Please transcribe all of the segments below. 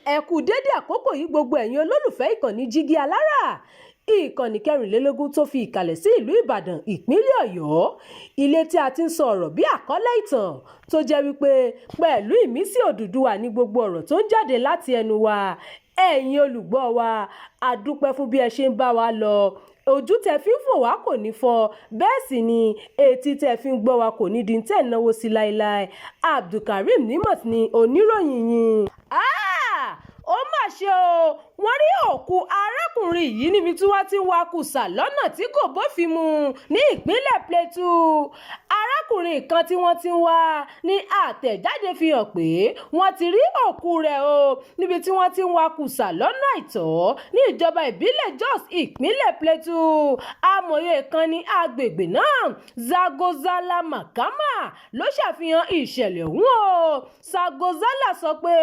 ẹ kú dédé àkókò yìí gbogbo ẹ̀yin olólùfẹ́ ìkànnì Jígí Alára, ìkànnì 24 tó fi ìkàlẹ̀ sí ìlú Ìbàdàn, ìpínlẹ̀ Ọ̀yọ́, ilé tí a ti ń sọ ọ̀rọ̀ bí àkọ́lé ìtàn tó jẹ́ wípé pẹ̀lú ìmísí Odùduwà ní gbogbo ọ̀rọ̀ tó ń jáde láti ẹnu wa. Ẹ̀yin olùgbọ́ wa, a dúpẹ́ fún bí ẹ ṣe ń bá wa lọ. Ojú tẹ́ fi ń fò wá kò ní fọ́, bẹ́ẹ̀ sì ni etí tẹ́ fi ń gbọ́ wa kò ní di tẹ́ náwó sí láéláé. Abdulkareem Nimot ni oníròyìn yín. Ó mà ṣe o, wọ́n rí òkú arákùnrin yìí níbi tí wọ́n ti ń wa kúṣá lọ́nà tí kò bófin mu ní ìpínlẹ̀ Plateau. Arákùnrin kan tí wọ́n ti ń wá ní àtẹ̀jáde fi hàn pé wọ́n ti rí òkú rẹ̀ o níbi tí wọ́n ti ń wa kúṣá lọ́nà àìtọ́ ní ìjọba ìbílẹ̀ Jos ìpínlẹ̀ Plateau. Amòye kan ní agbègbè náà, Zagozala Makama, ló ṣàfihàn ìṣẹ̀lẹ̀ ọ̀hún o. Zagozala sọ pé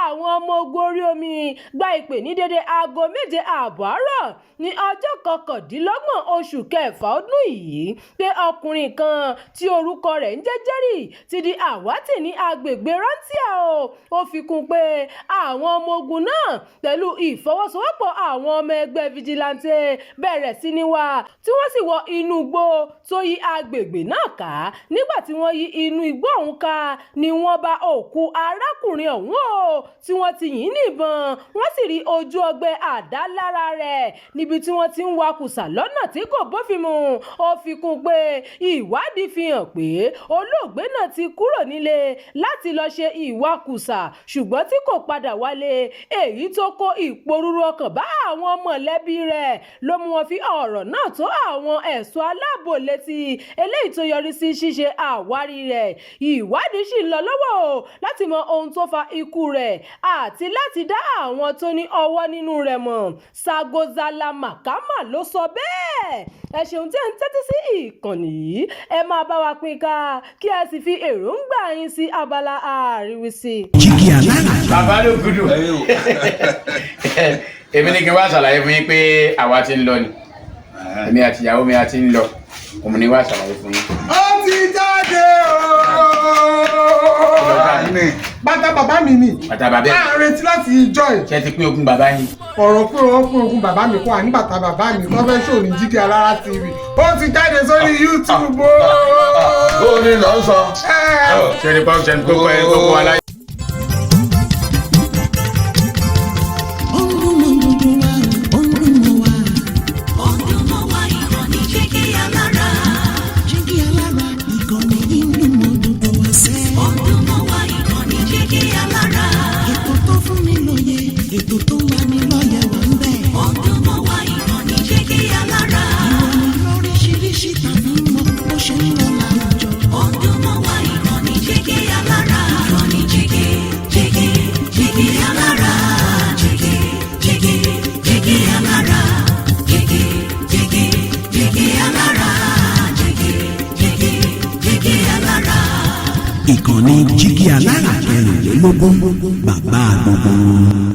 àwọn ọmọ ogun orí omi gba ìpè ní dédé aago 7:30 àárọ̀ ní ọjọ́ 29 oṣù kẹfà ọdún yìí pé ọkùnrin kan tí orúkọ rẹ̀ ń jẹ́ Jerry ti di àwátì ní agbègbè Rantia o. Ó fi kún pé àwọn ọmọ ogun náà pẹ̀lú ìfọwọ́sowọ́pọ̀ àwọn ọmọ ẹgbẹ́ fìjìláńtè bẹ̀rẹ̀ sí ní wá tí wọ́n sì wọ inú igbó tó yí agbègbè náà ká. Nígbà tí wọ́n yí inú igbó ọ̀hún ká ni wọ́n bá òkú arákùnrin ọ̀hún o tí wọ́n ti yìn níbọn, wọ́n sì rí ojú ọgbẹ́ àdá lára rẹ̀ níbi tí wọ́n ti ń wa kúṣá lọ́nà tí kò bófin mu. Ó fi kún pé ìwádìí fi hàn pé olóògbé náà ti kúrò nílé láti lọ ṣe ìwakùsà ṣùgbọ́n tí kò padà wálé, èyí tó kó ìpòrúru ọkàn bá àwọn mọ̀lẹ́bí rẹ̀ ló mú wọn fi ọ̀rọ̀ náà tó àwọn ẹ̀ṣọ́ aláàbò létí, eléyìí tó yọrí sí ṣíṣe àwárí rẹ̀. Ìwádìí sì ń lọ lọ́wọ́ láti mọ ohun tó fa ikú rẹ̀ àti láti dá àwọn tó ní ọwọ́ nínú rẹ̀ mọ̀. Zagozala Makama ló sọ bẹ́ẹ̀. Ẹ ṣeun tí ẹ ń tẹ́tí sí ìkànnì yìí, ẹ máa bá wa pín ká kí ẹ sì fi èròǹgbà yín sí abala àríwísí. Jígí Alára. Bàbá ló gudu. Èmi ní kí n wá ṣàlàyé fún yín pé àwa ti ń lọ ni. Èmi àti ìyàwó mi a ti ń lọ. Òun ni wá ṣàlàyé fún yín. Ó ti jáde o. Bàtà bàbá mi ni. Bàtà bàbá ẹ̀. A retí láti ìjọ ẹ̀. Ṣé ti pín ogún bàbá yín? Ọ̀rọ̀ pé wọ́n pín ogún bàbá mi kó wà ní bàtà bàbá mi tó fẹ́ ṣòro ní Jígí Alára TV. Ó ti jáde sórí YouTube o. Ó ní lọ sọ. Ṣé ní pọ́n ṣe ń gbogbo ẹ̀ gbogbo wa láyé? Ètò tó wà ní lọ́yẹ̀ wà ń bẹ̀. Ọdún mọ́ wá ìkànnì Jígí Alára. Ìròyìn lóríṣiríṣi tàbí mọ bó ṣe ń lọ láwùjọ. Ọdún mọ́ wá ìkànnì Jígí Alára. Ìkànnì Jígí Alára. Jígí Alára. Jígí Alára. Jígí Alára. Ìkànnì Jígí Alára 24, bàbá gbogbo.